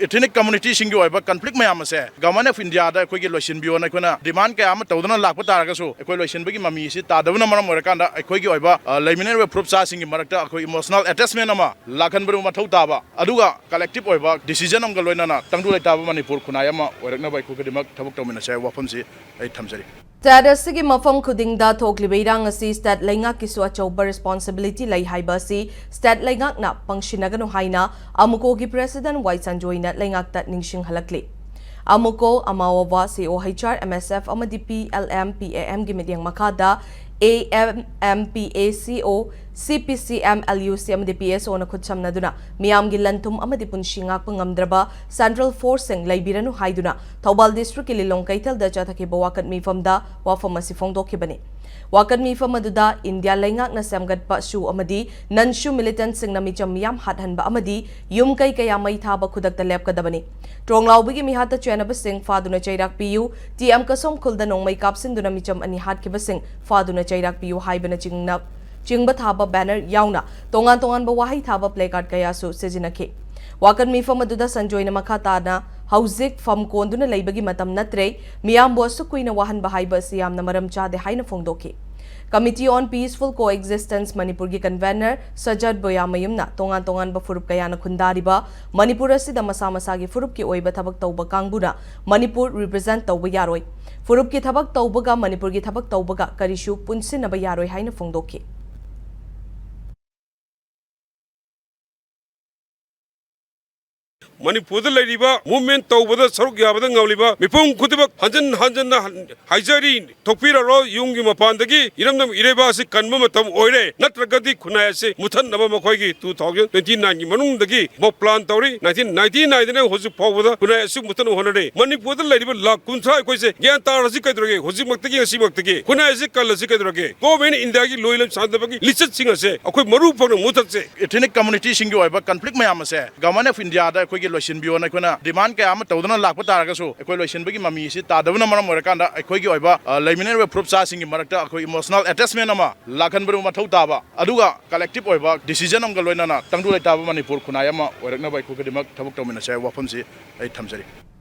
ethnic community singi oiba conflict mayam se government of India da ekoi gi loisin biyo na koina demand ka am tawdana lakpa taraga so ekoi loisin bagi mami si tadabna maram orakanda ekoi gi oiba leiminer we proof sa singi marakta ekoi emotional attachment ama lakhan baru mathau taba aduga collective oiba decision am ga loina na tangdu lai taba Manipur khunai ama orakna bai khu kedimak thabuk tawmina se wafam si ai thamjari Tadasigi mafam khudingda thoklibeirang asi stat laingak kisu achauba responsibility lai haiba si stat laingak na pangshinagano haina Amuco gi president Wai Sanjoina laingak tat ningsing halakli Amuco amawa COHR MSF amadi PLM PAM gi medyang makada AMMPACO CPCM LUC amadi PSO na khutsamna duna miyam gi lantum amadi punshingak pangamdraba Central Force sing laibiranu haiduna Thobal District Lilong Kaitel da chathaki bawakat mifamda wafam asi phongdokhibani wakat mifam aduda India laingak na samgatpa shu amadi nanshu militant sing na micham miyam hathanba amadi yum kai kaya mai thaba khudakta lepkadabani tronglawbigi mihata chenaba sing faduna chairak piu TM kasom khulda nongmai kapsin duna micham ani hatkiba sing faduna chairak piu haibana chingba thaba banner yauna tongan ba wahai thaba placard kaya su sejinakhi wakat mifam aduda sanjoina makhata na hauzik fam konduna leibagi matam natre miyam bosu kuina wahan bahaiba siyam na maram chade haina phongdoki Committee on Peaceful Coexistence Manipur gi convener Sajad Boyamayumna tongan ba furup kaya na khundariba Manipur asida masa gi furup ki oiba thabak tauba kangbuna Manipur represent tauba yaroi furup ki thabak taubaga Manipur gi thabak taubaga karishu punsinaba yaroi haina phongdoki Manipur ladiba movement tawbada saruk yabada ngawliba mipum khutibak hanjan haijari thokpira ro yungi mapandagi iramdam ireba si kanma matam oire natragadi khunaya se muthan naba makhoi gi 2029 gi manungdagi mo plan tawri 1999 ne hoju phawada khunaya su muthan honare Manipur ladiba lak kunthra koi se gyan tarasi kaidroge hoji maktagi asi maktagi khunaya se kalasi kaidroge government India gi loilam sandabagi lichat singa se akoi maru phang muthat se ethnic community singi oiba conflict mayam se government of India da ekoi loisin biyo na koina demand ka am tawdana lakpa taraga so ekoi loisin bagi mami si tadabna maram orakanda ekoi gi oiba leiminer we proof sa singi marakta ekoi emotional attachment ama lakhan baru mathau taba aduga collective oiba decision am ga loina na tangdu lai taba Manipur khunai ama orakna bai khu kedimak thabuk tawmina se wafam si ai thamjari